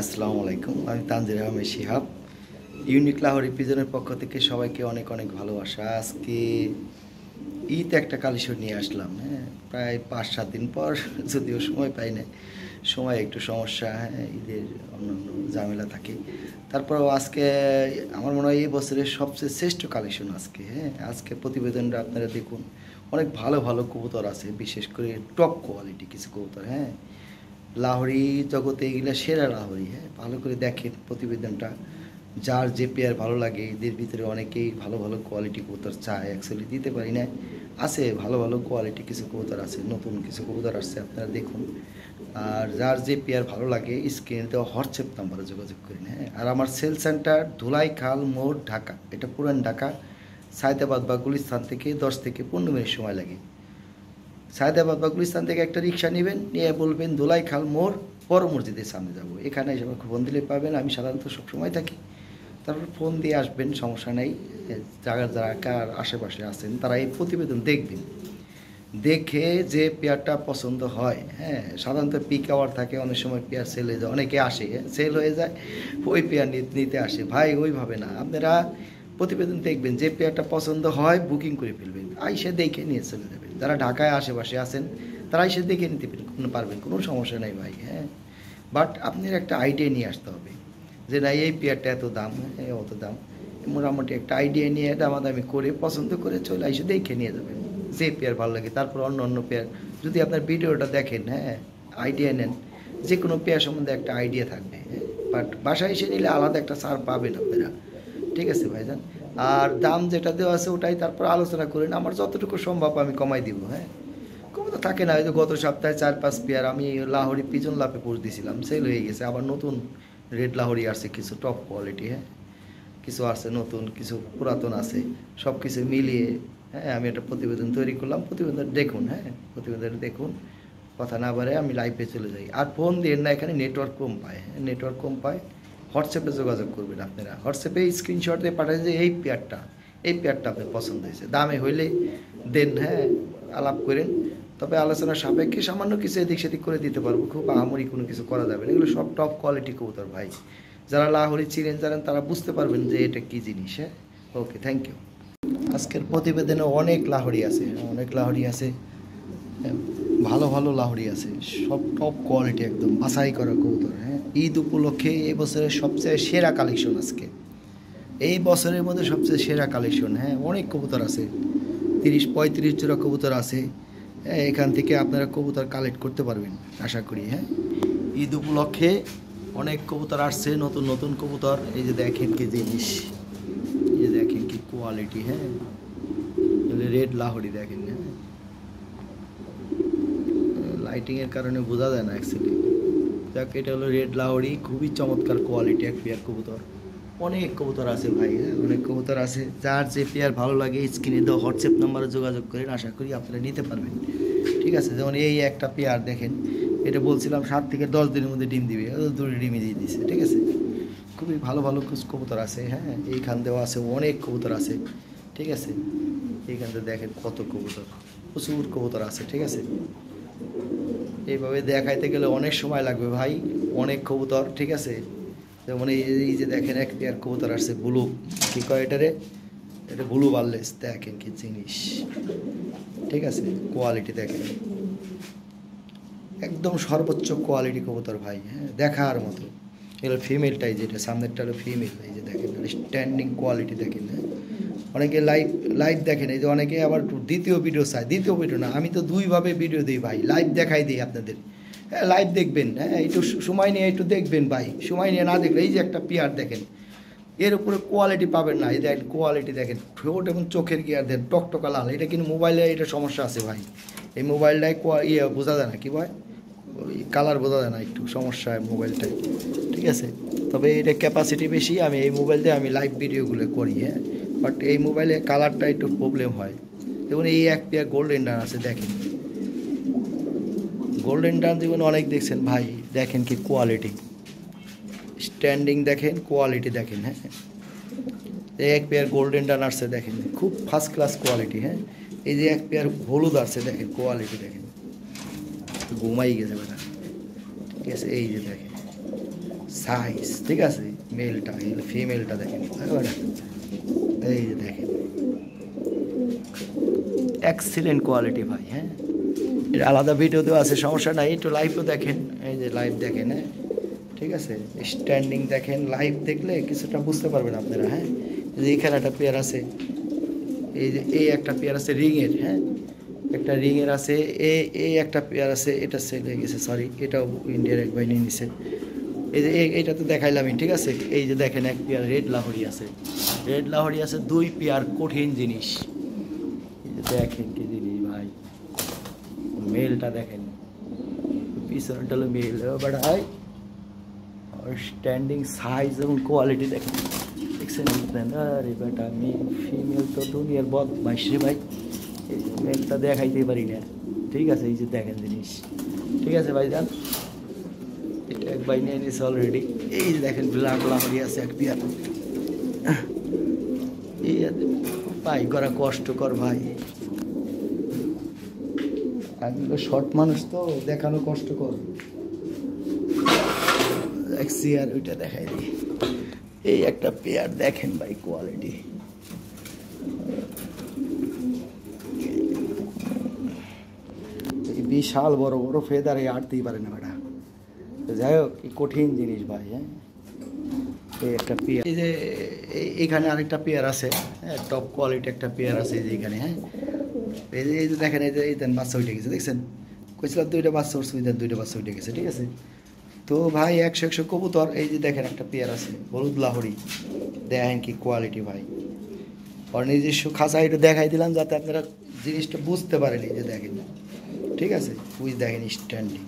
আসসালামু আলাইকুম। আমি তানজির আহমেদ শিহাব। ইউনিক লাহোরি পিজনের পক্ষ থেকে সবাইকে অনেক অনেক ভালোবাসা। আজকে ঈদ একটা কালেকশন নিয়ে আসলাম। হ্যাঁ, প্রায় ৫-৭ দিন পর যদিও সময় পাই না, সময় একটু সমস্যা। হ্যাঁ, ঈদের অন্যান্য ঝামেলা থাকে। তারপরেও আজকে আমার মনে হয় এই বছরের সবচেয়ে শ্রেষ্ঠ কালেকশন আজকে। হ্যাঁ, আজকে প্রতিবেদনটা আপনারা দেখুন। অনেক ভালো ভালো কবুতর আছে, বিশেষ করে টপ কোয়ালিটি কিছু কবুতর। হ্যাঁ, লাহোরি জগতে এগুলা সেরা লাহোরি। হ্যাঁ, ভালো করে দেখেন প্রতিবেদনটা। যার যে পেয়ার ভালো লাগে, এদের ভিতরে অনেকেই ভালো ভালো কোয়ালিটি কবুতর চায়, অ্যাকচুয়ালি দিতে পারি না। আছে ভালো ভালো কোয়ালিটি কিছু কবুতর আছে, নতুন কিছু কবুতর আসছে, আপনারা দেখুন। আর যার যে পেয়ার ভালো লাগে স্ক্রিনে দেওয়া হোয়াটসঅ্যাপ নাম্বারে যোগাযোগ করেন। হ্যাঁ, আর আমার সেল সেন্টার ধুলাইখাল মোড়, ঢাকা। এটা পুরান ঢাকা। সায়দাবাদ বা গুলিস্তান থেকে 10 থেকে 15 মিনিট সময় লাগে। সায়দাবাদ বা গুলিস্তান থেকে একটা রিক্সা নেবেন, নিয়ে বলবেন ধুলাইখাল মোড়, বড় মসজিদের সামনে যাব। এখানে এসে আমাকে ফোন দিলে পাবেন, আমি সাধারণত সবসময় থাকি। তারপর ফোন দিয়ে আসবেন, সমস্যা নেই। যারা যারা কার আশেপাশে আছেন তারা এই প্রতিবেদন দেখবেন। দেখে যে পেয়ারটা পছন্দ হয়, হ্যাঁ, সাধারণত পিক আওয়ার থাকে, অনেক সময় পেয়ার সেল হয়ে যায়, অনেকে আসে সেল হয়ে যায়, ওই পেয়ার নিতে আসে। ভাই ওইভাবে না, আপনারা প্রতিবেদন দেখবেন, যে পেয়ারটা পছন্দ হয় বুকিং করে ফেলবেন, আইসে দেখে নিয়ে চলে যাবেন। যারা ঢাকায় আশেপাশে আছেন তারা এসে দেখে নিতে পারবেন, কোনো সমস্যা নেই ভাই। হ্যাঁ, বাট আপনার একটা আইডিয়া নিয়ে আসতে হবে যে না, এই পেয়ারটা এত দাম, অত দাম। মোটামুটি একটা আইডিয়া নিয়ে দামাদামি করে পছন্দ করে চলে এসে দেখে নিয়ে যাবেন যে পেয়ার ভালো লাগে। তারপর অন্য অন্য পেয়ার যদি আপনার ভিডিওটা দেখেন, হ্যাঁ, আইডিয়া নেন, যে কোনো পেয়ার সম্বন্ধে একটা আইডিয়া থাকবে। বাট বাসায় এসে নিলে আলাদা একটা ছাড় পাবেন আপনারা। ঠিক আছে ভাইজান? আর দাম যেটা দেওয়া আছে ওটাই তারপর আলোচনা করেন, আমার যতটুকু সম্ভব আমি কমাই দিব। হ্যাঁ, কমে তো থাকে না। ওই যে গত সপ্তাহে 4-5 পেয়ার আমি লাহোরি পিজন লাপে পোষ দিয়েছিলাম, সেল হয়ে গেছে। আবার নতুন রেড লাহোরি আসছে, কিছু টপ কোয়ালিটি। হ্যাঁ, কিছু আছে নতুন, কিছু পুরাতন আছে, সব কিছু মিলিয়ে হ্যাঁ আমি একটা প্রতিবেদন তৈরি করলাম। প্রতিবেদন দেখুন, হ্যাঁ, প্রতিবেদন দেখুন। কথা না বাড়ে আমি লাইভে চলে যাই। আর ফোন দিয়ে না, এখানে নেটওয়ার্ক কম পায়। হ্যাঁ, নেটওয়ার্ক কম পায়। হোয়াটসঅ্যাপে যোগাযোগ করবেন আপনারা, হোয়াটসঅ্যাপে স্ক্রিনশট দিয়ে পাঠায় যে এই পেয়ারটা আপনার পছন্দ হয়েছে, দামে হইলে দেন। হ্যাঁ, আলাপ করেন। তবে আলোচনা সাপেক্ষে সামান্য কিছু এদিক সেদিক করে দিতে পারবো, খুব আহামরি কোনো কিছু করা যাবে না। এগুলো সব টপ কোয়ালিটি কবুতর ভাই। যারা লাহোরি চিনেন জানেন তারা বুঝতে পারবেন যে এটা কী জিনিস। হ্যাঁ, ওকে, থ্যাংক ইউ। আজকের প্রতিবেদনে অনেক লাহোরি আছে, অনেক লাহোরি আছে। হ্যাঁ, ভালো ভালো লাহোরি আছে, সব টপ কোয়ালিটি, একদম বাছাই করা কবুতর। হ্যাঁ, ঈদ উপলক্ষে এই বছরের সবচেয়ে সেরা কালেকশন আজকে, এই বছরের মধ্যে সবচেয়ে সেরা কালেকশন। হ্যাঁ, অনেক কবুতর আছে, 30-35 জোড়া কবুতর আছে। হ্যাঁ, এখান থেকে আপনারা কবুতর কালেক্ট করতে পারবেন আশা করি। হ্যাঁ, ঈদ উপলক্ষে অনেক কবুতর আসছে, নতুন নতুন কবুতর। এই যে দেখেন কি জিনিস, এই যে দেখেন কি কোয়ালিটি। হ্যাঁ, রেড লাহোরি দেখেন। হ্যাঁ, লাইটিংয়ের কারণে বোঝা যায় না অ্যাকচুয়ালি। যাক, এটা হলো রেড লাহোরি, খুবই চমৎকার কোয়ালিটি এক পেয়ার কবুতর। অনেক কবুতর আছে ভাই। হ্যাঁ, অনেক কবুতর আছে। যার যে পেয়ার ভালো লাগে স্ক্রিনে দেওয়া হোয়াটসঅ্যাপ নাম্বারে যোগাযোগ করেন, আশা করি আপনারা নিতে পারবেন। ঠিক আছে, যেমন এই একটা পেয়ার দেখেন, এটা বলছিলাম 7 থেকে 10 দিনের মধ্যে ডিম দিবে, দুটো ডিমই দিয়ে দিচ্ছে। ঠিক আছে, খুবই ভালো ভালো কবুতর আছে। হ্যাঁ, এইখান দেওয়া আছে, অনেক কবুতর আছে। ঠিক আছে, এইখান থেকে দেখেন কত কবুতর, প্রচুর কবুতর আছে। ঠিক আছে, এইভাবে দেখাইতে গেলে অনেক সময় লাগবে ভাই, অনেক কবুতর। ঠিক আছে, যেমন এই যে দেখেন এক পেয়ার কবুতর আসছে, ব্লু, কী কয় এটারে, এটা ব্লু বার্লেস, দেখেন কি জিনিস। ঠিক আছে, কোয়ালিটি দেখেন, একদম সর্বোচ্চ কোয়ালিটি কবুতর ভাই। হ্যাঁ, দেখার মতো। এগুলো ফিমেলটাই, যেটা সামনেরটা হলো ফিমেল। এই যে দেখেন স্ট্যান্ডিং কোয়ালিটি দেখেন। হ্যাঁ, অনেকে লাইভ লাইভ দেখেন, এই যে অনেকে আবার দ্বিতীয় ভিডিও চায়। দ্বিতীয় ভিডিও না, আমি তো দুইভাবে ভিডিও দিই ভাই, লাইভ দেখাই দিই আপনাদের। হ্যাঁ, লাইভ দেখবেন। হ্যাঁ, একটু সময় নিয়ে একটু দেখবেন ভাই, সময় নিয়ে না দেখলে এই যে একটা পেয়ার দেখেন, এর উপরে কোয়ালিটি পাবেন না। এই দেখেন কোয়ালিটি দেখেন, ঠোঁট এবং চোখের গিয়ার দেন টকটকা লাল। এটা কিন্তু মোবাইলে এটা সমস্যা আছে ভাই, এই মোবাইলটায় বোঝা যায় না, কী ভাই, ওই কালার বোঝা যায় না, একটু সমস্যা হয় মোবাইলটায়। ঠিক আছে, তবে এটা ক্যাপাসিটি বেশি, আমি এই মোবাইল দিয়ে আমি লাইভ ভিডিওগুলো করি। হ্যাঁ, বাট এই মোবাইলে কালারটা একটু প্রবলেম হয়। যেমন এই এক পেয়ার গোল্ডেন ডান আছে দেখেন, গোল্ডেন ডান যেমন অনেক দেখছেন ভাই, দেখেন কি কোয়ালিটি, স্ট্যান্ডিং দেখেন, কোয়ালিটি দেখেন। হ্যাঁ, এই এক পেয়ার গোল্ডেন ডান আসছে দেখেন, খুব ফার্স্ট ক্লাস কোয়ালিটি। হ্যাঁ, এই যে এক পেয়ার হলুদ আসছে দেখেন, কোয়ালিটি দেখেন, ঘুমাই গেছে বেটা। ঠিক আছে, এই যে দেখেন সাইজ, ঠিক আছে। মেলটা এগুলো ফিমেলটা দেখেন, এই যে দেখেন এক্সিলেন্ট কোয়ালিটি ভাই। হ্যাঁ, এটা আলাদা ভিডিওতেও আছে, সমস্যা নাই, একটু লাইভও দেখেন। এই যে লাইভ দেখেন, হ্যাঁ ঠিক আছে। স্ট্যান্ডিং দেখেন, লাইভ দেখলে কিছুটা বুঝতে পারবেন আপনারা। হ্যাঁ, যে এখানে একটা পেয়ার আছে, এই যে এই একটা পেয়ার আছে রিংয়ের। হ্যাঁ, একটা রিংয়ের আছে, এই একটা পেয়ার আছে, এটা সেল হয়ে গেছে, সরি, এটাও ইন্ডিয়ার এক ভাই নিয়ে নিছে। এই যে এইটা তো দেখাইলামই, ঠিক আছে। এই যে দেখেন এক পেয়ার রেড লাহোরি আছে, রেড লাহোরি আছে 2 পেয়ার, কঠিন জিনিস। এই যে দেখেন কি জিনিস ভাই, মেলটা দেখেন, পিছনটা হলো মেল, বাট হাই স্ট্যান্ডিং সাইজ এবং কোয়ালিটি দেখেন, দেখছেন? আরে বেটা, মেল ফিমেল তো দুনিয়ার বদমাইশ রে ভাই, এই যে মেলটা দেখাইতে পারি না, ঠিক আছে। এই যে দেখেন জিনিস, ঠিক আছে ভাই যান, এটা এক ভাই নিয়ে নিয়েছে অলরেডি। এই যে দেখেন ব্ল্যাক লাহোরি আছে এক পেয়ার। এই ভাই করা কষ্টকর ভাই, এগুলো শর্ট মানুষ তো দেখানো কষ্টকর। দেখছি আর ওইটা দেখাই দিই, এই একটা পেয়ার দেখেন ভাই, কোয়ালিটি বিশাল বড় বড় ফেদার, এই আটতেই পারে না বেটা। যাই হোক, এই কঠিন জিনিস ভাই। হ্যাঁ, এই একটা পেয়ার, এই যে এইখানে আরেকটা পেয়ার আছে, হ্যাঁ টপ কোয়ালিটি একটা পেয়ার আছে এই যে এখানে। হ্যাঁ, এই যে দেখেন, এই যে এই দেন বাচ্চা উঠে গেছে, দেখছেন? কইছিলাম 2টা বাচ্চা উঠছে, ওই দেন 2টা বাচ্চা উঠে গেছে, ঠিক আছে। তো ভাই 100 কবুতর। এই যে দেখেন একটা পেয়ার আছে হলুদ লাহোরি, দেখেন কি কোয়ালিটি ভাই। আর নিজস্ব খাঁচা এটা দেখাই দিলাম যাতে আপনারা জিনিসটা বুঝতে পারেন। এই যে দেখেন, ঠিক আছে, ওই দেখেন স্ট্যান্ডিং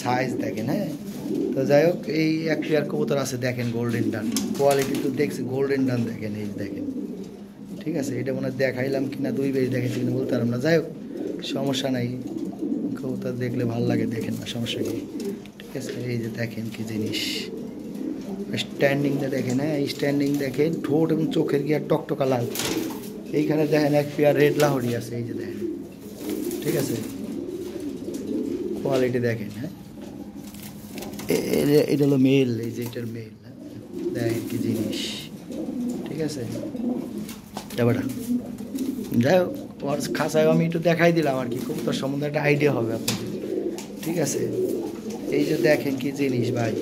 সাইজ দেখেন। হ্যাঁ, তো যাই হোক, এই এক পেয়ার কবুতর আছে দেখেন, গোল্ডেন ডান কোয়ালিটি তো দেখছি, গোল্ডেন ডান দেখেন, এই দেখেন, ঠিক আছে। এটা মনে হয় দেখাইলাম কিনা, 2 বেশ দেখাইছি কিনা বলতে পারলাম না। যাই হোক, সমস্যা নাই, কবুতর দেখলে ভালো লাগে, দেখেন না, সমস্যা কি, ঠিক আছে। এই যে দেখেন কি জিনিস, স্ট্যান্ডিংটা দেখেন। হ্যাঁ, স্ট্যান্ডিং দেখেন, ঠোঁট এবং চোখের গিয়ে টকটকা লাল। এইখানে দেখেন এক পেয়ার রেড লাহোরি আছে, এই যে দেখেন, ঠিক আছে, কোয়ালিটি দেখেন। হ্যাঁ, এটা হলো মেল, এই যে এটার মেল, দেখেন কি জিনিস, ঠিক আছে। ব্যাপারটা যাই হোক, ওর খাঁচায় আমি একটু দেখাই দিলাম আর কি, কবুতর সম্বন্ধে একটা আইডিয়া হবে আপনাদের, ঠিক আছে। এই যে দেখেন কি জিনিস ভাই,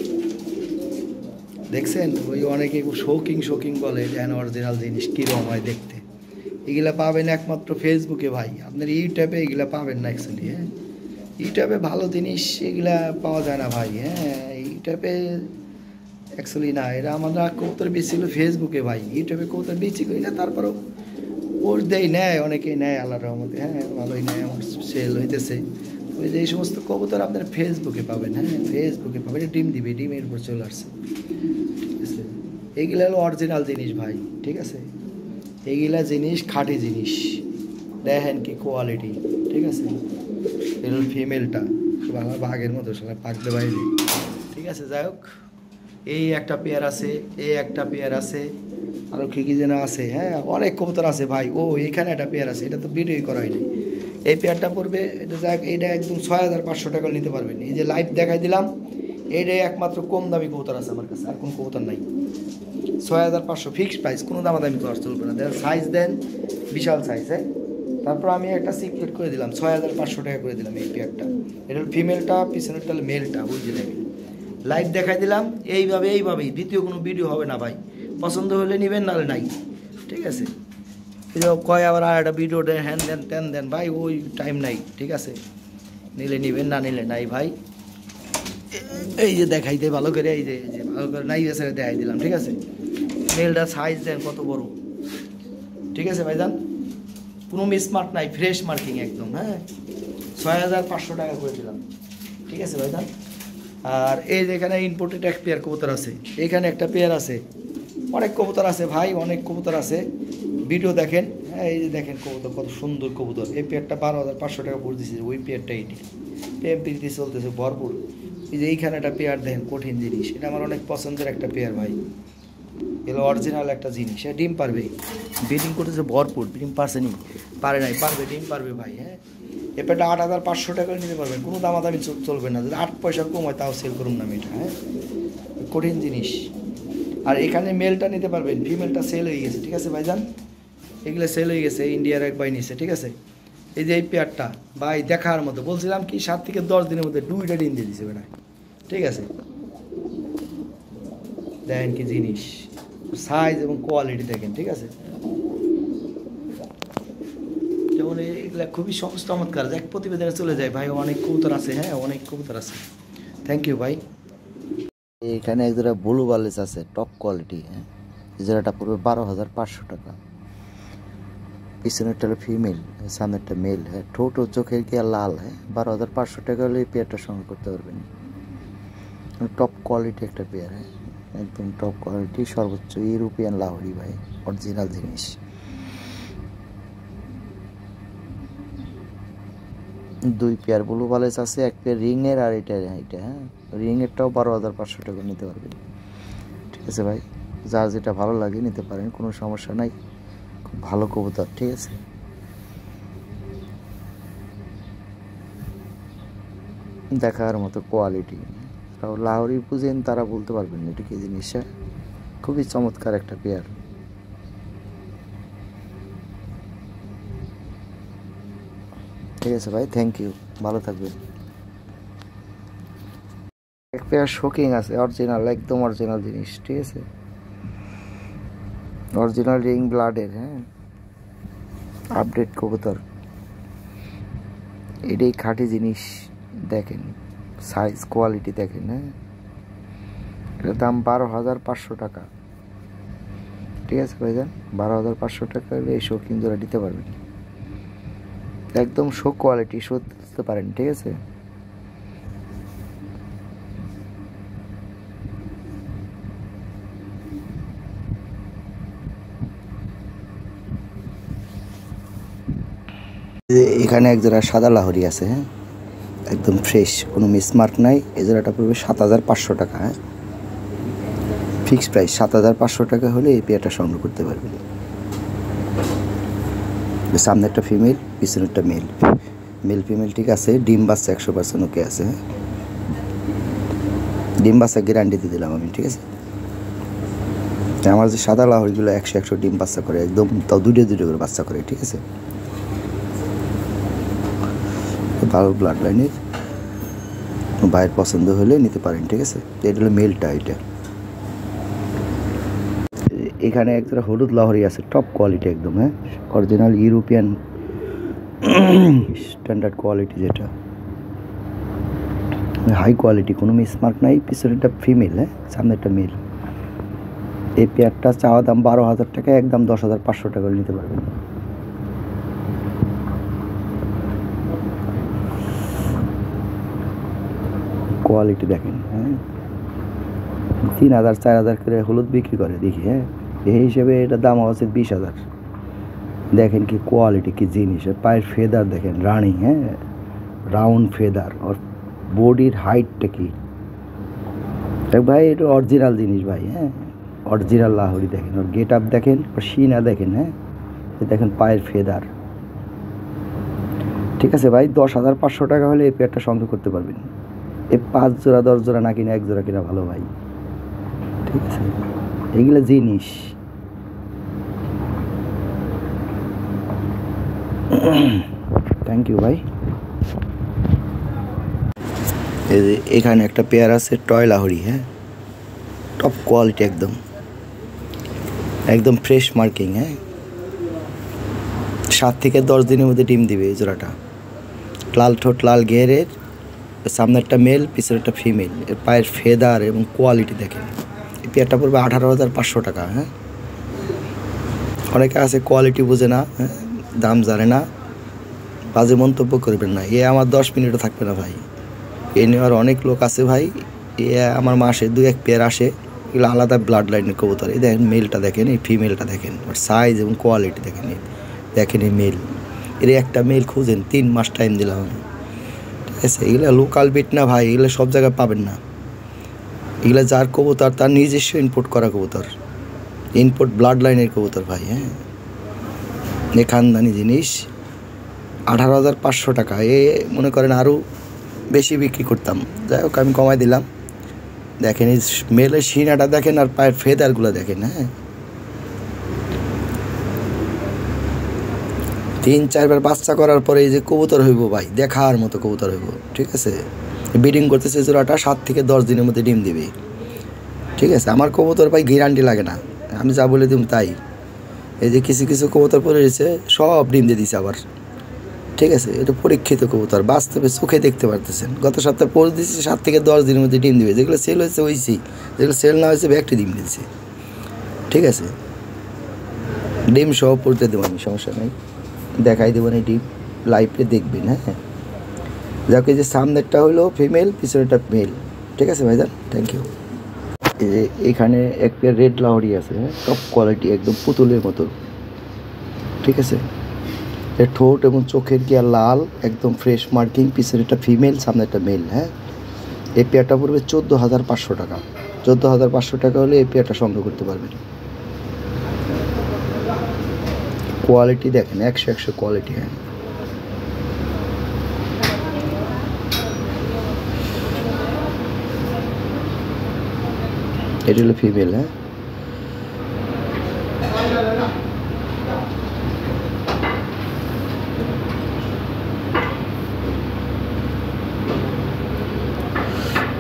দেখছেন? ওই অনেকে শৌকিং বলে যেন অরিজিনাল জিনিস কীরকম হয় দেখতে। এগুলা পাবেন একমাত্র ফেসবুকে ভাই, আপনার ইউটিউবে এগুলা পাবেন না অ্যাকচুয়ালি। হ্যাঁ, ইউটিউবে ভালো জিনিস এগুলা পাওয়া যায় না ভাই। হ্যাঁ, ইউটিউবে অ্যাকচুয়ালি না, এরা আমরা কবুতর বেশি হলো ফেসবুকে ভাই, ইউটিউবে কবুতর বেশি করি না, তারপরেও ওর দেয় নেয়, অনেকেই নেয় আল্লাহর রহমতে। হ্যাঁ, ভালোই নেয়, আমার সেল হইতেছে। ওই যে এই সমস্ত কবুতর আপনার ফেসবুকে পাবেন। হ্যাঁ, ফেসবুকে পাবেন, ডিম দিবে, ডিমের উপর চলে আসছে, ঠিক আছে। এইগুলা হলো অরিজিনাল জিনিস ভাই, ঠিক আছে। এইগুলা জিনিস খাঁটি জিনিস, দেখেন কি কোয়ালিটি, ঠিক আছে। এর ফিমেলটা বাংলা বাঘের মতো সবাই পাকবে বাইরে, ঠিক আছে। যাই হোক, এই একটা পেয়ার আছে, এই একটা পেয়ার আছে, আরও কী কী যেন আছে। হ্যাঁ, অনেক কবুতর আছে ভাই। ও এখানে একটা পেয়ার আছে, এটা তো ভিডিওই করা হয়নি। এই পেয়ারটা পড়বে, এটা যাক, এটা একদম 6500 টাকা নিতে পারবেন। এই যে লাইভ দেখাই দিলাম, এইটাই একমাত্র কম দামি কবুতর আছে আমার কাছে, আর কোনো কবুতর নাই। 6500 ফিক্সড প্রাইস, কোনো দামাদামি করা চলবে না। দেন সাইজ দেন, বিশাল সাইজ। হ্যাঁ, তারপর আমি একটা সিক্রেট করে দিলাম, 6500 টাকা করে দিলাম এই পেয়ারটা। এটা ফিমেলটা, পিছনেরটা মেলটা, ওই যে দেখেন লাইভ দেখাই দিলাম। এইভাবেই দ্বিতীয় কোনো ভিডিও হবে না ভাই, পছন্দ হলে নেবেন, নাহলে নাই, ঠিক আছে। কয় আবার আর একটা ভিডিও দেন, হ্যান দেন ত্যান দেন ভাই, ওই টাইম নাই, ঠিক আছে। নিলে নেবেন, না নিলে নাই ভাই। এই যে দেখাইতে ভালো করে, এই যে ভালো করে নাই এসে দেখাই দিলাম, ঠিক আছে। মেলটা সাইজ দেন কত বড়, ঠিক আছে ভাইজান, কোনো মিসমার্ক নাই, ফ্রেশ মার্কিং একদম। হ্যাঁ, 6500 টাকা করে দিলাম, ঠিক আছে ভাইজান। আর এই যেখানে ইম্পোর্টেড এক পেয়ার কবুতর আছে, এইখানে একটা পেয়ার আছে, অনেক কবুতর আছে ভাই, অনেক কবুতর আছে, ভিডিও দেখেন। হ্যাঁ, এই যে দেখেন কবুতর, কত সুন্দর কবুতর। এই পেয়ারটা 12500 টাকা পড়ে দিয়েছে, ওই পেয়ারটা এইটি প্রেম প্রীতি চলতেছে ভরপুর। এই যে এইখানে একটা পেয়ার দেখেন, কঠিন জিনিস, এটা আমার অনেক পছন্দের একটা পেয়ার ভাই, এগুলো অরিজিনাল একটা জিনিস। হ্যাঁ, ডিম পারবে, ব্রিডিং করতেছে ভরপুর, ডিম পারছে নি, পারে নাই, পারবে, ডিম পারবে ভাই। হ্যাঁ, এ পেয়ারটা 8,500 টাকা নিতে পারবেন, কোনো দামাদামি চলবে না। যদি 8 পয়সা কম হয় তাও সেল করুন না আমি এটা, হ্যাঁ কঠিন জিনিস। আর এখানে মেলটা নিতে পারবেন, ফিমেলটা সেল হয়ে গেছে, ঠিক আছে ভাইজান, এগুলো সেল হয়ে গেছে, ইন্ডিয়ার এক ভাই নিছে, ঠিক আছে। এই যে এই পেয়ারটা ভাই দেখার মতো, বলছিলাম কি 7 থেকে 10 দিনের মধ্যে 2টা ডিম দিয়ে দিছে বেটা, ঠিক আছে। দেখেন কি জিনিস, সাইজ এবং কোয়ালিটি দেখেন, ঠিক আছে। যেমন এগুলো খুবই সহজ চমৎকার, এক প্রতিবেদনে চলে যায় ভাই, অনেক কবুতর আছে, হ্যাঁ অনেক কবুতর আছে। থ্যাংক ইউ ভাই। এখানে এক জোড়া ব্লু বালিশ আছে টপ কোয়ালিটি, হ্যাঁ এই জোড়াটা পড়বে 12,500 টাকা। পিছনেরটা ফিমেল, সামনেরটা মেল, হ্যাঁ ঠোঁট ও চোখের কি লাল, হ্যাঁ 12,500 টাকা হলে এই পেয়ারটা সংগ্রহ করতে পারবেন। টপ কোয়ালিটি একটা পেয়ার, হ্যাঁ একদম টপ কোয়ালিটি, সর্বোচ্চ ইউরোপিয়ান লাহোরি ভাই, অরিজিনাল জিনিস। দুই পেয়ার ব্লু বালিশ আছে, এক পেয়ার রিংয়ের আর এটা, হ্যাঁ রিংয়েরটাও 12,500 টাকা নিতে পারবেন, ঠিক আছে ভাই। যার যেটা ভালো লাগে নিতে পারেন, কোনো সমস্যা নাই, খুব ভালো কবুতর, ঠিক আছে। দেখার মতো কোয়ালিটি, লাহোরি বুঝেন তারা বলতে পারবেন এটা কি জিনিসটা, খুবই চমৎকার একটা পেয়ার। ঠিক আছে ভাই, থ্যাংক ইউ, ভালো থাকবেন। এক পেয়ার শোকিং আছে অরিজিনাল, একদম অরিজিনাল জিনিস, ঠিক আছে, অরিজিনাল রিং ব্লাডের, হ্যাঁ আপডেট কবুতর, এটাই খাঁটি জিনিস। দেখেন সাইজ কোয়ালিটি দেখেন, হ্যাঁ এটার দাম 12,500 টাকা, ঠিক আছে ভাইজান। 12,500 টাকা হলে এই শোকিং জোড়া দিতে পারবেন, একদম শো কোয়ালিটি, শো দিতে পারেন, ঠিক আছে। এখানে এক জোড়া সাদা লাহোরি আছে, হ্যাঁ একদম ফ্রেশ, কোনো মিসমার্ক নাই। এই জোড়াটা পড়বে 7,500 টাকা, হ্যাঁ ফিক্সড প্রাইস 7,500 টাকা হলে এই পেয়ারটা সংগ্রহ করতে পারবেন। সামনে একটা ফিমেল, পিছনে একটা মেল, মেল ফিমেল ঠিক আছে, ডিম বাচ্চা 100% ওকে আছে, হ্যাঁ ডিম বাচ্চা গ্যারান্টি দিয়ে দিলাম আমি, ঠিক আছে। আমার যে সাদা লাহোরিগুলো 100 ডিম বাচ্চা করে, একদম তাও দুটো করে বাচ্চা করে, ঠিক আছে। ভালো ব্লাড লাইনের, বাইরের পছন্দ হলে নিতে পারেন, ঠিক আছে। এটা হলো মেলটা, এটা। এখানে একটা হলুদ লাহোরি আছে টপ কোয়ালিটি একদম, হ্যাঁ অরিজিনাল ইউরোপিয়ান স্ট্যান্ডার্ড কোয়ালিটি, যেটা হাই কোয়ালিটি, কোনো মিসমার্ক নাই। পিছনেরটা ফিমেল, হ্যাঁ সামনেরটা মেল। এই পেয়ারটা চাওয়া দাম 12,000 টাকা, একদম 10,500 টাকা নিতে পারবেন। কোয়ালিটি দেখেন, হ্যাঁ 3,000 4,000 করে হলুদ বিক্রি করে দেখি, হ্যাঁ এই হিসেবে এটা দাম আছে 20,000। দেখেন কি কোয়ালিটি, কি জিনিস, পায়ের ফেদার দেখেন রানিং, হ্যাঁ রাউন্ড ফেদার, আর বডির হাইটটা কি ভাই, এটা অরিজিনাল জিনিস ভাই, হ্যাঁ অরিজিনাল লাহোরি। দেখেন ওর গেট আপ দেখেন, ওর সিনা দেখেন, হ্যাঁ দেখেন পায়ের ফেদার, ঠিক আছে ভাই। 10,500 টাকা হলে এই পেয়ারটা সংগ্রহ করতে পারবেন। এই 5 জোড়া 10 জোড়া না কিনে 1 জোড়া কিনা ভালো ভাই, ঠিক আছে। এইগুলো জিনিস, থ্যাংক ইউ ভাই। এখানে একটা পেয়ার আছে টয় লাহোরি, হ্যাঁ টপ কোয়ালিটি, একদম একদম ফ্রেশ মার্কিং, হ্যাঁ 7 থেকে 10 দিনের মধ্যে ডিম দিবে এই জোড়াটা। লাল ঠোঁট, লাল ঘেরের, সামনেরটা মেল, পিছনেরটা ফিমেল। এর পায়ের ফেদার এবং কোয়ালিটি দেখেন। এই পেয়ারটা পড়বে 18,500 টাকা, হ্যাঁ অনেকে আছে কোয়ালিটি বোঝে না, হ্যাঁ দাম জানে না, বাজে মন্তব্য করবেন না। এ আমার 10 মিনিটও থাকবে না ভাই, এ নেওয়ার অনেক লোক আছে ভাই। এ আমার মাসে 2-1 পেয়ার আসে, এগুলো আলাদা ব্লাড লাইনের কবুতর। এই দেখেন মেলটা দেখেন, এই ফিমেলটা দেখেন, ওর সাইজ এবং কোয়ালিটি দেখেন, দেখেন এই মেল। এর একটা মেল খুঁজেন, 3 মাস টাইম দিলাম আমি, ঠিক আছে। এগুলো লোকাল বিট না ভাই, এগুলো সব জায়গায় পাবেন না। এগুলো যার কবুতর তার নিজস্ব ইনপুট করা কবুতর, ইনপুট ব্লাড লাইনের কবুতর ভাই, হ্যাঁ এ খানদানি জিনিস। 18,500 টাকা। এ মনে করেন আরও বেশি বিক্রি করতাম, যাই হোক আমি কমাই দিলাম। দেখেন এই মেলের সিনাটা দেখেন আর পায়ের ফেদারগুলো দেখেন। হ্যাঁ, 3-4 বার বাচ্চা করার পরে এই যে কবুতর হইব ভাই, দেখার মতো কবুতর হইব। ঠিক আছে, ব্রিডিং করতেছে জোড়াটা 7 থেকে 10 দিনের মধ্যে ডিম দিবে। ঠিক আছে, আমার কবুতর ভাই গ্যারান্টি লাগে না, আমি যা বলে দিম তাই। এই যে কিছু কিছু কবুতর পড়ে রয়েছে সব ডিম দিয়ে দিছে আবার। ঠিক আছে, এটা পরীক্ষিত কবুতর, বাস্তবে চোখে দেখতে পারতেছেন। গত সপ্তাহে পড়ে দিচ্ছে 7 থেকে 10 দিনের মধ্যে ডিম দিবে। যেগুলো সেল হয়েছে হয়েছি, যেগুলো সেল না হয়েছে একটি ডিম দিচ্ছে। ঠিক আছে, ডিম সহ পড়তে দেবো আমি, সমস্যা নেই, দেখাই দেবো না ডিম, লাইভে দেখবেন। হ্যাঁ, যাকে এই যে সামনেরটা হলো ফিমেল, পিছনেরটা মেল। ঠিক আছে ভাইজান, থ্যাংক ইউ। এই যে এখানে এক পেয়ার রেড লাহোরি আছে, টপ কোয়ালিটি, একদম পুতুলের মতো। ঠিক আছে, এর ঠোঁট এবং চোখের গিয়া লাল, একদম ফ্রেশ মার্কিং। পিছনেরটা ফিমেল, সামনেরটা মেল। হ্যাঁ, এই পেয়ারটা পড়বে 14,500 টাকা। 14,500 টাকা হলে এই পেয়ারটা সংগ্রহ করতে পারবেন। কোয়ালিটি দেখেন, 100 কোয়ালিটি। হ্যাঁ, এটা হলো ফিমেল। হ্যাঁ,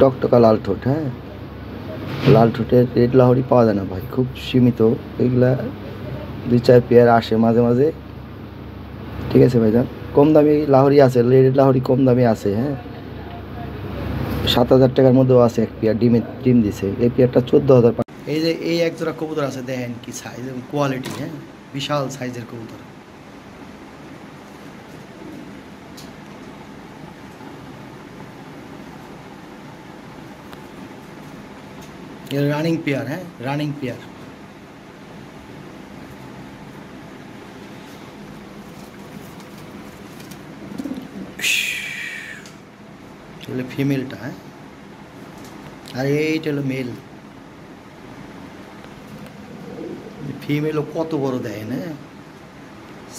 টকটকা লাল ঠোঁট। হ্যাঁ, লাল ঠোঁটের রেড লাহোরি পাওয়া যায় না ভাই, খুব সীমিত। এগুলা 2-4 পেয়ার আসে মাঝে মাঝে। ঠিক আছে ভাইজান, কম দামি লাহোরি আছে, রেড লাহোরি কম দামি আছে। হ্যাঁ, 7,000 টাকার মধ্যেও আছে এক পেয়ার, ডিম দিছে। এই পেয়ারটা 14,000। এই যে এই এক জোড়া কবুতর আছে, দেখেন কি সাইজ এবং কোয়ালিটি। হ্যাঁ, বিশাল সাইজের কবুতর। Running pair. হ্যাঁ, রানিং পেয়ার। হলো ফিমেলটা। হ্যাঁ, আর এইটা হলো মেল। ফিমেলও কত বড় দেয় না,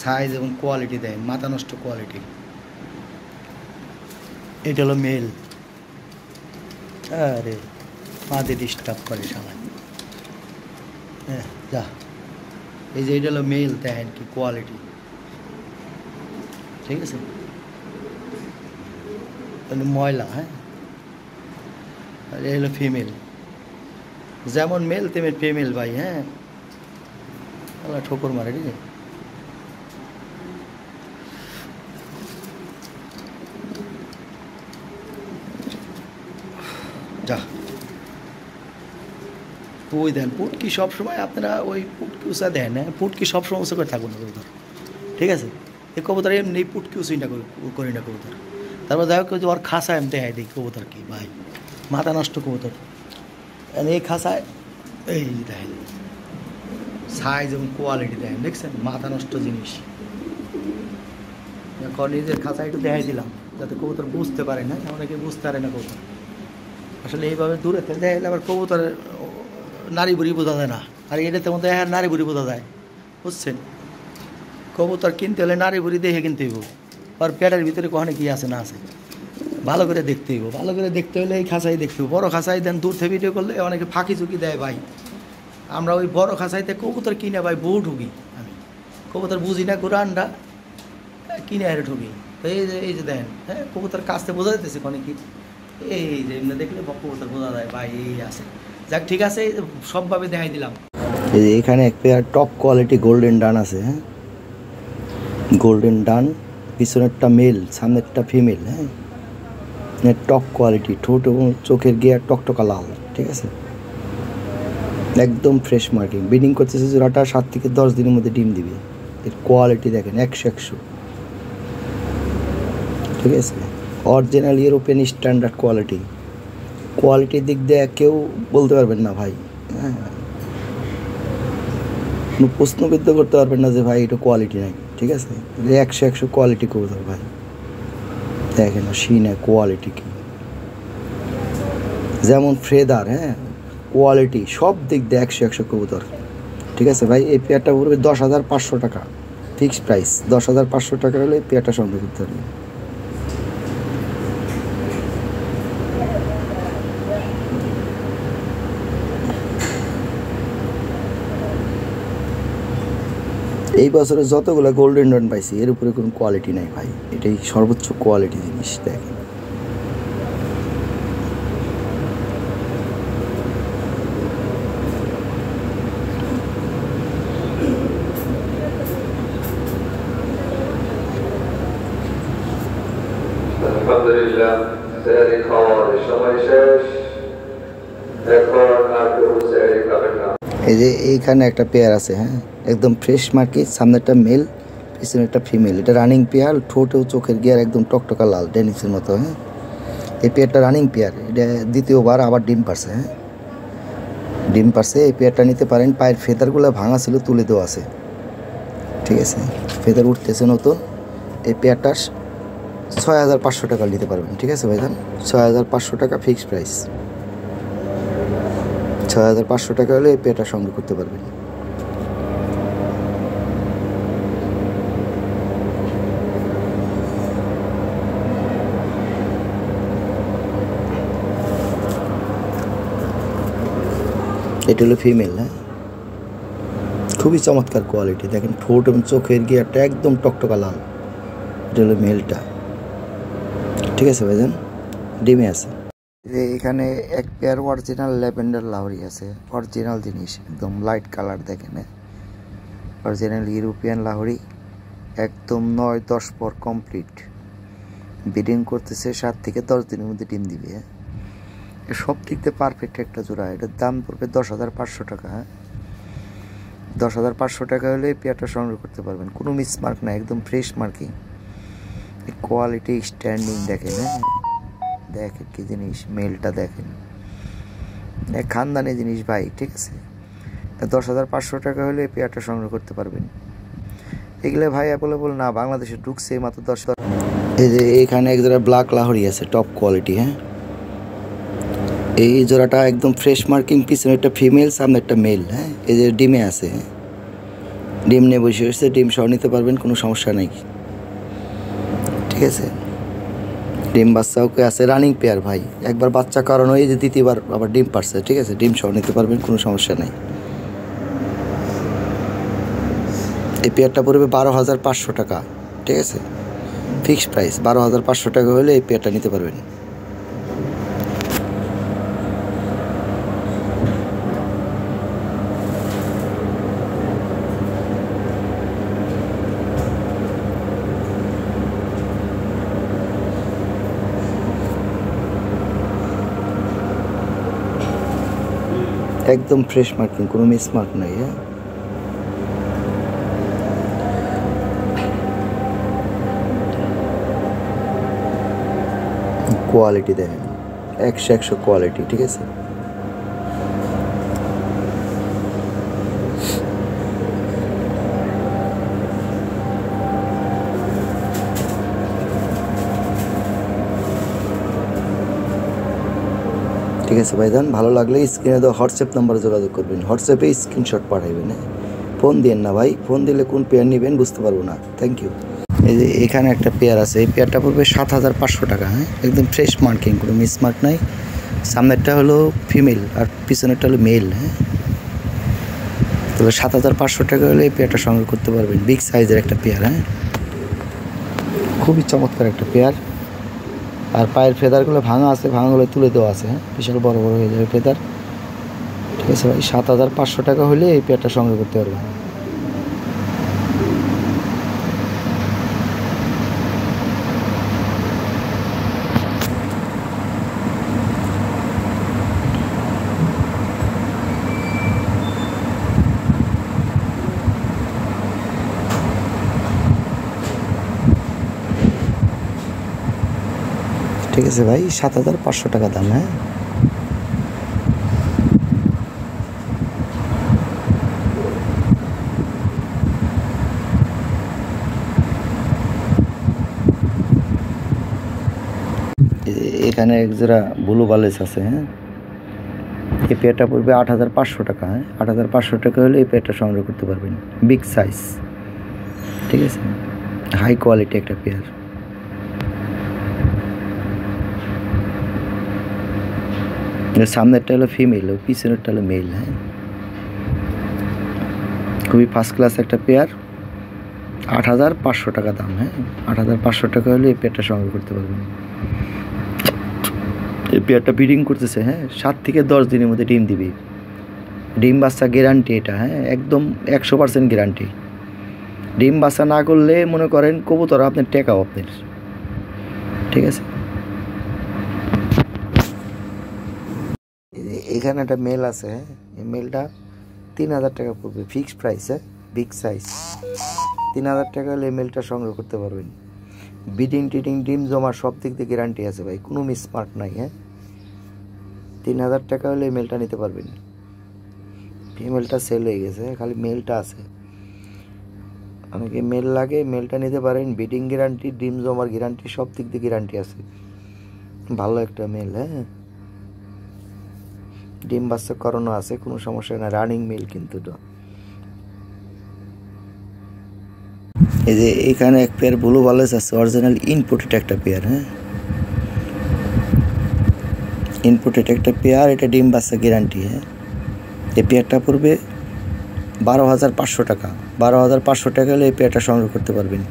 সাইজ এবং কোয়ালিটি দেয়, মাথা নষ্ট কোয়ালিটি। এটা হলো মেল। আরে মাঝে ডিস্টার্ব করে সবাই। হ্যাঁ, যা, এই যে এটা হলো মেল, দেখেন কি কোয়ালিটি। ঠিক আছে, ময়লা। হ্যাঁ, আর এই হলো ফিমেল, যেমন মেল তেমন ফিমেল ভাই। হ্যাঁ, ঠোকর মারে। ঠিক আছে, যা। ওই দেন পুটকি সবসময় আপনারা ওই পুটকি উঁচা দেন। হ্যাঁ, পুটকি সবসময় উঁচু করে থাকুন না কবুতর। ঠিক আছে, এই কবুতর এমনি পুটকি উঁচুই না করি না কবুতর। তারপর দেখা যাক ওর খাসা এমনি হয়, দেখি কবুতর কি ভাই, মাথা নষ্ট কবুতর। এই খাসায় এই দেখেন সাইজ এবং কোয়ালিটি দেখেন, দেখছেন, মাথা নষ্ট জিনিস। এখন নিজের খাঁচা একটু দেখাই দিলাম যাতে কবুতর বুঝতে পারে না, অনেকে বুঝতে পারে না কবুতর। আসলে এইভাবে দূরে থেকে দেখাইলে আবার কবুতরের নারী বুড়ি বোঝা যায় না, আর এটাতে মধ্যে নারী বুড়ি বোঝা যায়। বুঝছেন, কবুতর কিনতে হলে নারী বুড়ি দেখে কিনতে হইব, আর পেটের ভিতরে কখনো কি আছে না আছে ভালো করে দেখতে হইব। ভালো করে দেখতে হলে এই খাঁচাই দেখতে হইব। বড়ো খাঁচাই দেন দূর থেকে ভিডিও করলে অনেকে ফাঁকি ঝুঁকি দেয় ভাই। আমরা ওই বড়ো খাঁচাইতে কবুতর কিনে ভাই বউ ঢুকি, আমি কবুতর বুঝি না, কোরআনটা কিনে আরে ঢুকি। তো এই যে দেখেন, হ্যাঁ, কবুতর কাছতে বোঝা যেতেছে অনেক কি, এই যে এমনি দেখলে কবুতর বোঝা যায় ভাই, এই আছে। যাক, ঠিক আছে, সবভাবে দেখাই দিলাম। এই যে এখানে এক পেয়ার টপ কোয়ালিটি গোল্ডেন ডান আছে। হ্যাঁ, গোল্ডেন ডান, পিছনেরটা মেল, সামনেরটা ফিমেল। হ্যাঁ, টপ কোয়ালিটি, ঠোঁট এবং চোখের গিয়ার টকটকা লাল। ঠিক আছে, একদম ফ্রেশ মার্কিং। ব্রিডিং করতেছে জোড়াটা 7 থেকে 10 দিনের মধ্যে ডিম দিবে। এর কোয়ালিটি দেখেন, 100। ঠিক আছে, অরিজিনাল ইউরোপিয়ান স্ট্যান্ডার্ড কোয়ালিটি। কোয়ালিটির দিক দিয়ে কেউ বলতে পারবেন না ভাই। হ্যাঁ, কোনো প্রশ্নবিদ্ধ করতে পারবেন না যে ভাই এটা কোয়ালিটি নাই। ঠিক আছে, 100 কোয়ালিটি কবুতর ভাই। দেখেন সিনা কোয়ালিটি কি, যেমন ফ্রেদার। হ্যাঁ, কোয়ালিটি সব দিক দিয়ে 100 কবুতর। ঠিক আছে ভাই, এই পেয়ারটা পড়বে 10,500 টাকা। ফিক্সড প্রাইস 10,500 টাকা হলে এই পেয়ারটা সংগ্রহ করতে পারবেন। এই বছরে যতগুলো গোল্ডেন ডন পাইছি এর উপরে কোনো কোয়ালিটি নাই ভাই, এটাই সর্বোচ্চ কোয়ালিটি জিনিস। দেখেন আলহামদুলিল্লাহ সেহরি খাওয়ার সময় শেষ, এখন আর কেউ সেহরি খাবেন না। এই যে এইখানে একটা পেয়ার আছে, হ্যাঁ একদম ফ্রেশ মার্কেট, সামনে একটা মেল পিছনে একটা ফিমেল, এটা রানিং পেয়ার, ঠোঁটেও চোখের গিয়ার একদম টকটকা লাল ডেনিসের মতো। হ্যাঁ এই পেয়ারটা রানিং পেয়ার, এটা দ্বিতীয়বার আবার ডিম পারছে। হ্যাঁ ডিম পারছে, এই পেয়ারটা নিতে পারেন। পায়ের ফেদারগুলো ভাঙা ছিল, তুলে দেওয়া আছে, ঠিক আছে, ফেদার উঠতেছে নতুন। এই পেয়ারটা 6,500 টাকা নিতে পারবেন, ঠিক আছে ভাইজান, 6,500 টাকা ফিক্সড প্রাইস। 6,500 টাকা হলে এই পেয়ারটা সংগ্রহ করতে পারবেন। এটা হলো ফিমেল। হ্যাঁ খুবই চমৎকার কোয়ালিটি, দেখেন ঠোঁট এবং চোখের গিয়ারটা একদম টকটকা লাল। এটা হলো মেলটা, ঠিক আছে ভাইজান, ডিমে আছে। এখানে এক পেয়ার অরিজিনাল ল্যাভেন্ডার লাহরি আছে, অরিজিনাল জিনিস, একদম লাইট কালার। দেখেন অরিজিনাল ইউরোপিয়ান লাহরি, একদম 9-10 পর কমপ্লিট, ব্রিডিং করতেছে 7 থেকে 10 দিনের মধ্যে ডিম দিবে। সব দিক দিয়ে পারফেক্ট একটা জোড়া। এটার দাম পড়বে 10,500 টাকা। হ্যাঁ 10,500 টাকা হলে পেয়ারটা সংগ্রহ করতে পারবেন, কোনো মিসমার্ক না, একদম ফ্রেশ মার্কিং, কোয়ালিটি স্ট্যান্ডিং। দেখেন হ্যাঁ দেখেন কি জিনিস, মেলটা দেখেন, এক খানদানি জিনিস ভাই, ঠিক আছে। 10,500 টাকা হলে পেয়ারটা সংগ্রহ করতে পারবেন। এগুলো ভাই অ্যাভেলেবল না, বাংলাদেশে ঢুকছে মাত্র 10। এই যে এখানে এক জোড়া ব্ল্যাক লাহরি আছে, টপ কোয়ালিটি। হ্যাঁ এই জোড়াটা একদম ফ্রেশ মার্কিং, পিছনে একটা ফিমেল, সামনে একটা মেল। হ্যাঁ এই যে ডিমে আছে, ডিম নিয়ে বসে এসেছে, ডিম সহ নিতে পারবেন, কোনো সমস্যা নেই, ঠিক আছে। ডিম বাচ্চাও আছে, রানিং পেয়ার ভাই, একবার বাচ্চা কারণ এই যে দ্বিতীয়বার আবার ডিম পারছে, ঠিক আছে, ডিম সহ নিতে পারবেন, কোনো সমস্যা নেই। এই পেয়ারটা পড়বে 12,500 টাকা, ঠিক আছে, ফিক্সড প্রাইস 12,500 টাকা হলে এই পেয়ারটা নিতে পারবেন। একদম ফ্রেশ মার্কিং, কোনো মিসমার্ক নাই। হ্যাঁ কোয়ালিটি দেখেন, 100 কোয়ালিটি, ঠিক আছে। ঠিক আছে ভাইজান, ভালো লাগলে স্ক্রিনে দেওয়া হোয়াটসঅ্যাপ নাম্বারে যোগাযোগ করবেন, হোয়াটসঅ্যাপে স্ক্রিনশট পাঠাইবেন। ফোন দিন না ভাই, ফোন দিলে কোন পেয়ার নেবেন বুঝতে পারবো না। Thank you. এই যে এখানে একটা পেয়ার আছে, এই পেয়ারটা পড়বে 7,500 টাকা। হ্যাঁ একদম ফ্রেশ মার্কিং, কোনো মিসমার্ক নাই। সামনেরটা হলো ফিমেল আর পিছনেরটা হলো মেল। হ্যাঁ তবে 7,500 টাকা হলে এই পেয়ারটা সংগ্রহ করতে পারবেন, বিগ সাইজের একটা পেয়ার। হ্যাঁ খুবই চমৎকার একটা পেয়ার। আর পায়ের ফেদারগুলো ভাঙা আছে, ভাঙাগুলো তুলে দেওয়া আছে। হ্যাঁ বিশাল বড় বড় হয়ে যাবে ফেদার, ঠিক আছে ভাই। 7,500 টাকা হলে এই পেয়ারটা সংগ্রহ করতে পারবেন। ঠিক আছে ভাই, 7,500 টাকা দাম। হ্যাঁ এখানে এক জোড়া ব্লু বালেস আছে। হ্যাঁ এই পেয়ারটা পড়বে 8,500 টাকা। হ্যাঁ 8,500 টাকা হলে এই পেয়ারটা সংগ্রহ করতে পারবেন, বিগ সাইজ, ঠিক আছে, হাই কোয়ালিটি একটা পেয়ার। সামনেরটা হলো ফিমেল, ও পিছনেরটা হলো মেল। হ্যাঁ, খুবই ফার্স্ট ক্লাস একটা পেয়ার। 8,500 টাকা দাম। হ্যাঁ, 8,500 টাকা হলে এই পেয়ারটা সংগ্রহ করতে পারবেন। এই পেয়ারটা ব্রিডিং করতেছে। হ্যাঁ, 7 থেকে 10 দিনের মধ্যে ডিম দিবি। ডিম বাচ্চা গ্যারান্টি এটা। হ্যাঁ, একদম 100% গ্যারান্টি। ডিম বাচ্চা না করলে মনে করেন কবুতর আপনার টেকাও আপনার। ঠিক আছে, এখানে একটা মেল আছে। হ্যাঁ, এই মেলটা 3,000 টাকা পড়বে, ফিক্সড প্রাইস। হ্যাঁ, বিগ সাইজ। 3,000 টাকা হলে এই মেলটা সংগ্রহ করতে পারবেন। বিডিং টিডিং ডিম জমা সব দিক দিয়ে গ্যারান্টি আছে ভাই, কোনো মিসমার্ক নাই। হ্যাঁ, 3,000 টাকা হলে এই মেলটা নিতে পারবেন। ফিমেলটা সেল হয়ে গেছে, খালি মেলটা আছে। অনেকে মেল লাগে, মেলটা নিতে পারেন। বিডিং গ্যারান্টি, ডিম জমার গ্যারান্টি, সব দিক দিয়ে গ্যারান্টি আছে। ভালো একটা মেল। হ্যাঁ, ডিম বাচ্চা করানো আছে, কোনো সমস্যা না। রানিং মেল কিন্তু এটা। এই যে এখানে এক পেয়ার ব্লু বালেস আছে, অরিজিনাল ইনপুটেড একটা পেয়ার। হ্যাঁ, ইনপুটেড একটা পেয়ার, এটা ডিম বাচ্চা গ্যারান্টি। হ্যাঁ, এই পেয়ারটা পড়বে 12,500 টাকা। 12,500 টাকা হলে এই পেয়ারটা সংগ্রহ করতে পারবেন।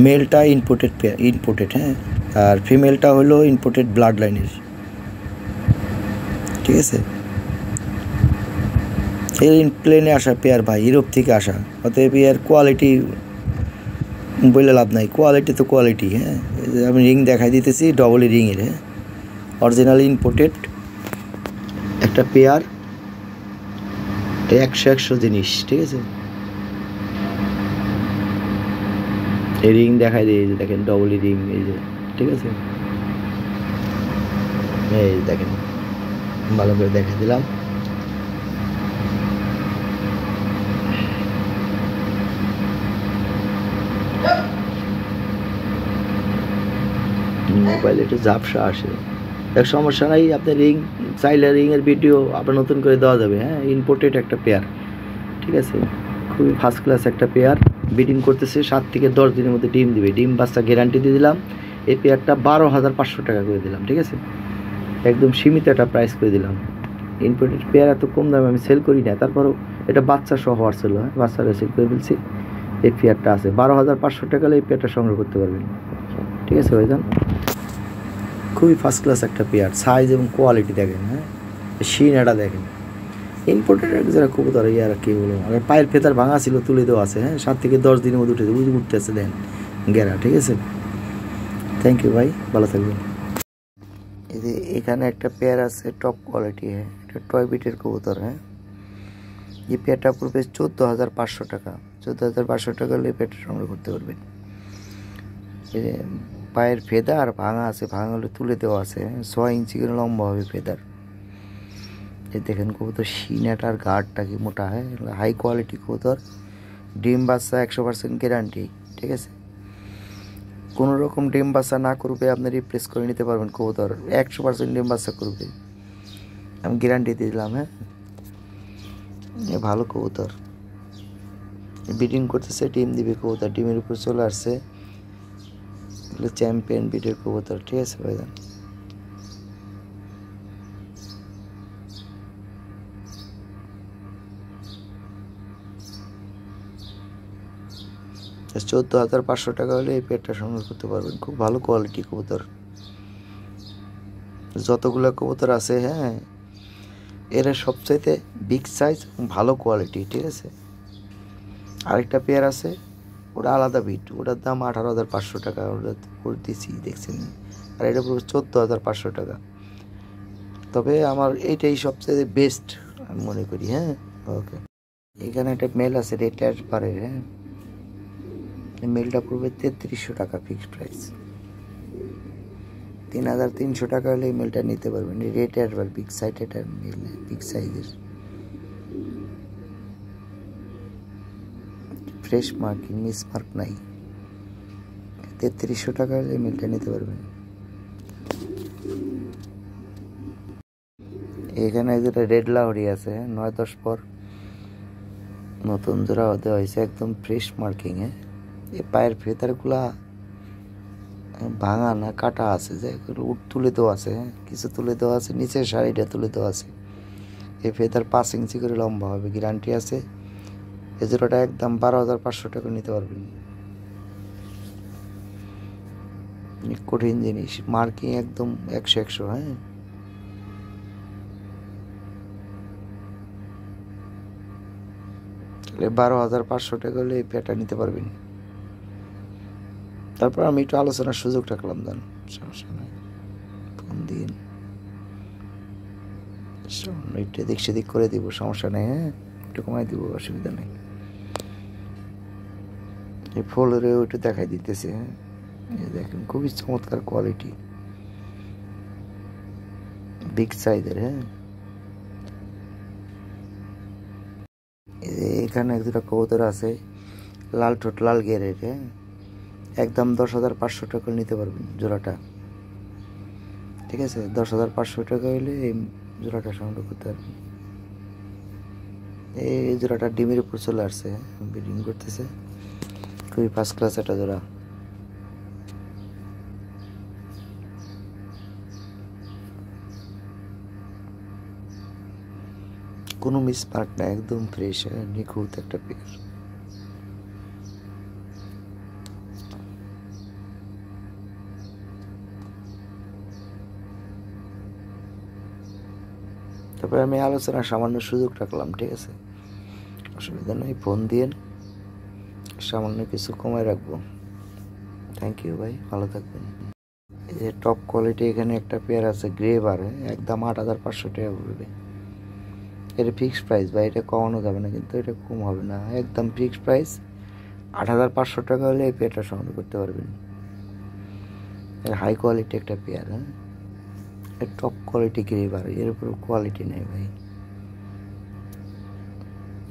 মেলটা ইনপুটেড পেয়ার, ইনপুটেড। হ্যাঁ, আর ফিমেলটা হলো ইনপুটেড ব্লাড লাইনের। ঠিক আছে, এই প্লেনে আসা পেয়ার ভাই, ইউরোপ থেকে আসা। অতএব পেয়ার কোয়ালিটি বলে লাভ নাই, কোয়ালিটি তো কোয়ালিটি। হ্যাঁ, আমি রিং দেখাই দিতেছি, ডবল রিংয়ের। হ্যাঁ, অরিজিনাল ইনপুটেড একটা পেয়ার, 100 জিনিস। ঠিক আছে, এই রিং দেখাই দিয়ে, এই যে দেখেন ডবল রিং, এই যে। ঠিক আছে, এই দেখেন, ভালো করে দেখাই দিলাম। মোবাইলে একটু ঝাপসা আসে, এক সমস্যা নাই। আপনার রিং চাইলে রিংয়ের ভিডিও আপনার নতুন করে দেওয়া যাবে। হ্যাঁ, ইম্পোর্টেড একটা পেয়ার। ঠিক আছে, খুবই ফার্স্ট ক্লাস একটা পেয়ার। ব্রিডিং করতেছে, 7 থেকে 10 দিনের মধ্যে ডিম দিবে। ডিম বাচ্চা গ্যারান্টি দিয়ে দিলাম। এই পেয়ারটা 12,500 টাকা করে দিলাম। ঠিক আছে, একদম সীমিত একটা প্রাইস করে দিলাম। ইম্পোর্টেড পেয়ার এত কম দামে আমি সেল করি না, তারপরেও এটা বাচ্চা সহ হওয়ার ছিল। হ্যাঁ, বাচ্চারা সেল করে ফেলছি। এই পেয়ারটা আছে 12,500 টাকা হলে এই পেয়ারটা সংগ্রহ করতে পারবেন। ঠিক আছে ভাইজান, খুবই ফার্স্ট ক্লাস একটা পেয়ার। সাইজ এবং কোয়ালিটি দেখেন। হ্যাঁ, শিনাটা দেখেন। ইম্পোর্টেড যারা কবুতর, আর কী বলবো, আর পায়ের ফেতার ভাঙা ছিল, তুলে দেওয়া আছে। হ্যাঁ, 7 থেকে 10 দিনের মধ্যে উঠতে আছে, দেন গেরা। ঠিক আছে, থ্যাংক ইউ ভাই, ভালো থাকবেন। এই যে এখানে একটা পেয়ার আছে, টপ কোয়ালিটি। হ্যাঁ, এটা টয় বিটের কবুতর। হ্যাঁ, এই পেয়ারটা পড়বে 14,500 টাকা। 14,500 টাকা হলে এই পেয়ারটা সংগ্রহ করতে পারবেন। পায়ের ফেদার ভাঙা আছে, ভাঙা হলে তুলে দেওয়া আছে। 6 ইঞ্চি করে লম্বা হবে ফেদার। এই দেখেন কবুতর সিনাটার গার্ডটা কি মোটা। হয়, হাই কোয়ালিটি কবুতর। ডিম বাচ্চা 100% গ্যারান্টি। ঠিক আছে, কোনো রকম ডিম বাচ্চা না করবে আপনি রিপ্লেস করে নিতে পারবেন কবুতর। 100% ডিম বাচ্চা করবে, আমি গ্যারান্টি দিয়ে দিলাম। হ্যাঁ, ভালো কবুতর, ব্রিডিং করতেছে, ডিম দিবে কবুতর। ডিমের উপর চলে আসছে, চ্যাম্পিয়ন ব্রিডের কবুতর। ঠিক আছে ভাইজান, $14,500 টাকা হলে এই পেয়ারটা সংগ্রহ করতে পারবেন। খুব ভালো কোয়ালিটি কবুতর। যতগুলো কবুতর আছে, হ্যাঁ, এরা সবচাইতে বিগ সাইজ, ভালো কোয়ালিটি। ঠিক আছে, আরেকটা পেয়ার আছে, ওটা আলাদা বিট, ওটার দাম 18,500 টাকা। ওটা করতেছি, দেখছেন। আর এটা পুরো 14,500 টাকা। তবে আমার এইটাই সবচেয়ে বেস্ট আমি মনে করি। হ্যাঁ, ওকে। এখানে একটা মেল আছে, রেড অ্যাডভারের। হ্যাঁ, মেলটা পড়বে 3,300 টাকা, ফিক্সড প্রাইস। 3,300 টাকা হলে এই মেলটা নিতে পারবেন। রেড অ্যাডভার, বিগ সাইজের মেল, বিগ সাইজের, ফ্রেশ মার্কিং, মিস মার্ক নাই। 3,300 টাকা হলে এই মেলটা নিতে পারবেন। এখানে যেটা রেড লাহরি আছে, 9-10 পর নতুন জোড়া দেওয়া হয়েছে, একদম ফ্রেশ মার্কিং। এই পায়ের ফেদারগুলা ভাঙা না কাটা আছে, যে তুলে দেওয়া আছে, কিছু তুলে দেওয়া আছে, নিচের শাড়িটা তুলে দেওয়া আছে। এই ফেদার 5 ইঞ্চি করে লম্বা হবে, গ্যারান্টি আছে। এই জোড়াটা একদম 12,500 টাকা নিতে পারবেন। কঠিন জিনিস, মার্কিং একদম 100 হ্যাঁ। তাহলে 12,500 টাকা হলে এই পেয়ারটা নিতে পারবেন। তারপর আমি একটু আলোচনার সুযোগ রাখলাম, দেন সমস্যা নাই, ফোন দিন, একটু এদিক সেদিক করে দিব, সমস্যা নেই, হ্যাঁ একটু কমাই দিব, অসুবিধা নেই। এই ফ্লোরেও একটু দেখাই দিতেছে, হ্যাঁ এই দেখেন খুবই চমৎকার কোয়ালিটি, বিগ সাইজের। হ্যাঁ এখানে এক দুটা কবুতর আছে, লাল ঠোঁট লাল গেরের। হ্যাঁ একদম 10,500 টাকা নিতে পারবেন জোড়াটা, ঠিক আছে। 10,500 টাকা হলে এই জোড়াটা সংগ্রহ করতে পারবেন। এই জোড়াটা ডিমের উপর চলে আসছে, ব্রিডিং করতেছে, খুবই ফার্স্ট ক্লাস একটা জোড়া। কোনো মিসমার্ক না, একদম ফ্রেশ, নিখুঁত একটা পেয়ার। তারপরে আমি আলোচনার সামান্য সুযোগ রাখলাম, ঠিক আছে, অসুবিধা নেই, ফোন দিয়ে সামান্য কিছু কমায় রাখবো। থ্যাংক ইউ ভাই, ভালো থাকবেন। এই যে টপ কোয়ালিটি এখানে একটা পেয়ার আছে গ্রে বার, একদম 8,500 টাকা পড়বে। এটা ফিক্সড প্রাইস ভাই, এটা কমানো যাবে না, কিন্তু এটা কম হবে না, একদম ফিক্সড প্রাইস 8,500 টাকা হলে এই পেয়ারটা সংগ্রহ করতে পারবেন। হাই কোয়ালিটি একটা পেয়ার, হ্যাঁ টপ কোয়ালিটি গ্রে বার, এর উপর কোয়ালিটি নেই ভাই,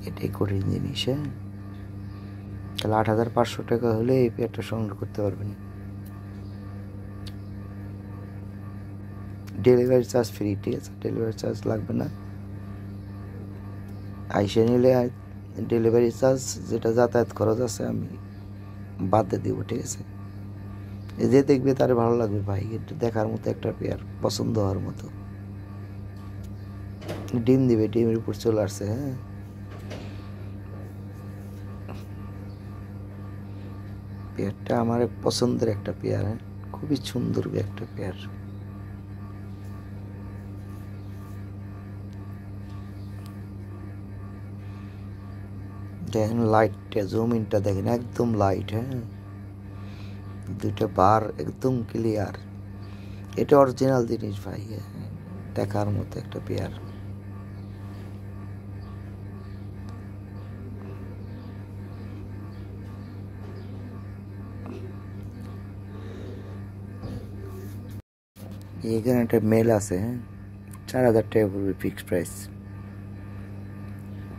এটাই কঠিন জিনিস। হ্যাঁ তাহলে 8,500 টাকা হলে এই পেয়ারটা সংগ্রহ করতে পারবেন। ডেলিভারি চার্জ ফ্রি, ঠিক আছে, ডেলিভারি চার্জ লাগবে না। আইসে নিলে ডেলিভারি চার্জ যেটা যাতায়াত খরচ আছে আমি বাদ দিয়ে দিব, ঠিক আছে। যে দেখবে তার ভালো লাগবে ভাই, একটু দেখার মতো একটা পেয়ার, পছন্দ হওয়ার মতো। ডিম দিবে, ডিমের উপর চলে আসছে। হ্যাঁ পেয়ারটা আমার পছন্দের একটা পেয়ার, হ্যাঁ খুবই সুন্দর একটা পেয়ার। দেখেন লাইটটা, জমিনটা দেখেন একদম লাইট, হ্যাঁ দুইটা বার একদম ক্লিয়ার, এটা অরিজিনাল জিনিস ভাই, দেখার মতো একটা পেয়ার। এখানে একটা মেল আছে, হ্যাঁ 4,000 টাকা পড়বে ফিক্সড প্রাইস,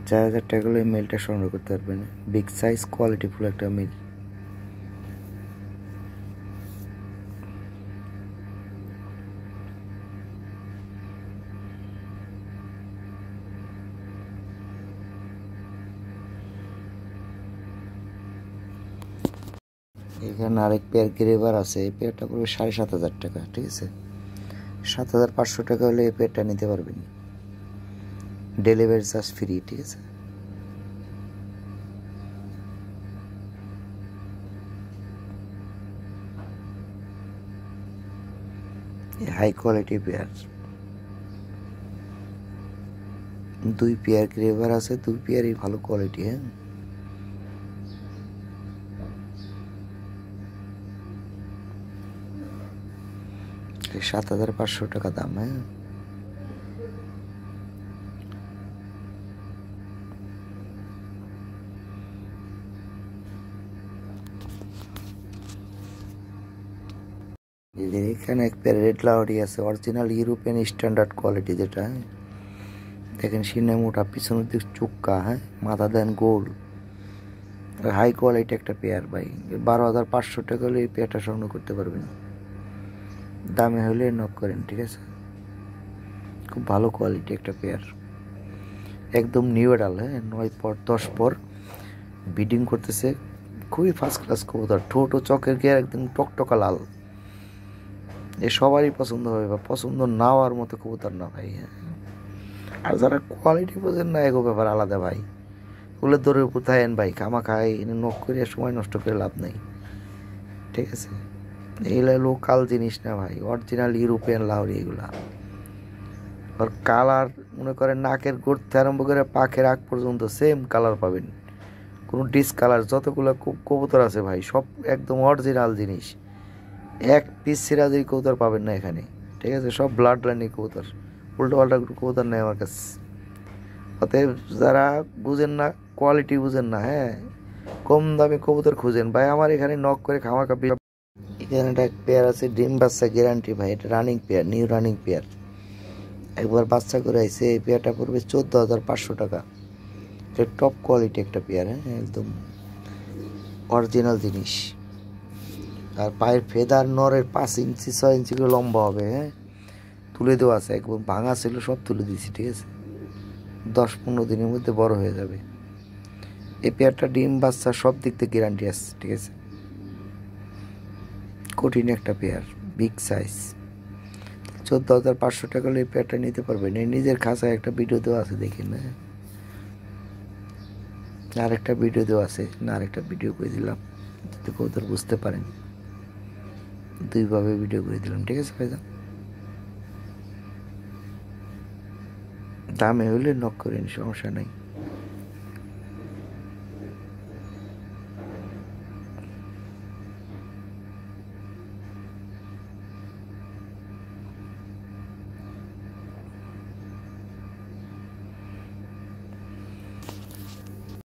4,000 টাকা হলে মেলটা সংগ্রহ করতে পারবেন। বিগ সাইজ কোয়ালিটি ফুল একটা মেল। এখানে আরেক পেয়ার গ্রেভার আছে, এই পেয়ারটা পড়বে 7,500 টাকা, ঠিক আছে। 7,500 টাকা হলে এই পেয়ারটা নিতে পারবেন, ডেলিভারি চার্জ ফ্রি, ঠিক আছে। হাই কোয়ালিটি পেয়ার, 2 পেয়ার গ্রেভার আছে, 2 পেয়ারই ভালো কোয়ালিটি। হ্যাঁ 7,500 টাকা দাম। হ্যাঁ এখানে এক পেয়ার রেড লাউডি আছে, অরিজিনাল ইউরোপিয়ান স্ট্যান্ডার্ড কোয়ালিটি, যেটা দেখেন সিনে মোটা, পিছনের দিক চুক্কা, হ্যাঁ মাথা দেন গোল, হাই কোয়ালিটি একটা পেয়ার ভাই। 12,500 টাকা হলে এই পেয়ারটা সংগ্রহ করতে পারবেন, দামে হলে নক করেন, ঠিক আছে। খুব ভালো কোয়ালিটি একটা পেয়ার, একদম নিউ এডাল, হ্যাঁ 9 পর 10 পর ব্রিডিং করতেছে। খুবই ফার্স্ট ক্লাস কবুতর, ঠোঁট ও চকের গিয়ে একদম টকটকা লাল। এ সবারই পছন্দ হবে, বা পছন্দ না হওয়ার মতো কবুতর না ভাই। আর যারা কোয়ালিটি বোঝেন না, এগো ব্যাপার আলাদা ভাই। ওগুলো দৌড়ে কোথায় এন ভাই, খামা খায় এনে নখ করে সময় নষ্ট করে লাভ নেই, ঠিক আছে? এইগুলো লোকাল জিনিস না ভাই, অরিজিনাল ইউরোপিয়ান লাহোরি এগুলা। আর কালার মনে করেন নাকের গোড় থেকে আরম্ভ করে পাখের আগ পর্যন্ত সেম কালার পাবেন, কোনো ডিসকালার। যতগুলো কবুতর আছে ভাই সব একদম অরিজিনাল জিনিস, এক পিস সিরাজের কবুতর পাবেন না এখানে, ঠিক আছে? সব ব্লাড লাইনের কবুতর, উল্টো পাল্টা কবুতর নেই আমার কাছে। অতএব যারা বুঝেন না, কোয়ালিটি বুঝেন না, হ্যাঁ কম দামে কবুতর খুঁজেন ভাই, আমার এখানে নক করে খামাখা। এখানে একটা পেয়ার আছে ডিম বাচ্চা গ্যারান্টি ভাই, এটা running pair, new running pair, একবার বাচ্চা করে আইছে। এই পেয়ারটা পড়বে 14,500 টাকা। এটা টপ কোয়ালিটি একটা পেয়ার, হ্যাঁ একদম অরিজিনাল জিনিস। আর পায়ের ফেদার নরের 5 ইঞ্চি 6 ইঞ্চি করে লম্বা হবে, হ্যাঁ তুলে দেওয়া আছে, একদম ভাঙা ছিল সব তুলে দিয়েছি, ঠিক আছে? 10-15 দিনের মধ্যে বড় হয়ে যাবে। এই পেয়ারটা ডিম বাচ্চা সব দিক থেকে গ্যারান্টি আছে, ঠিক আছে? কঠিন একটা পেয়ার, বিগ সাইজ। 14,500 টাকা হলে এই পেয়ারটা নিতে পারবেন। এই নিজের খাঁচায় একটা ভিডিও দেওয়া আছে, দেখেন না? আরেকটা ভিডিও দেওয়া আছে না, আরেকটা ভিডিও করে দিলাম যাতে কবুতর বুঝতে পারেন, দুইভাবে ভিডিও করে দিলাম, ঠিক আছে ভাইজান? দামে হইলে নক করেন, সমস্যা নাই।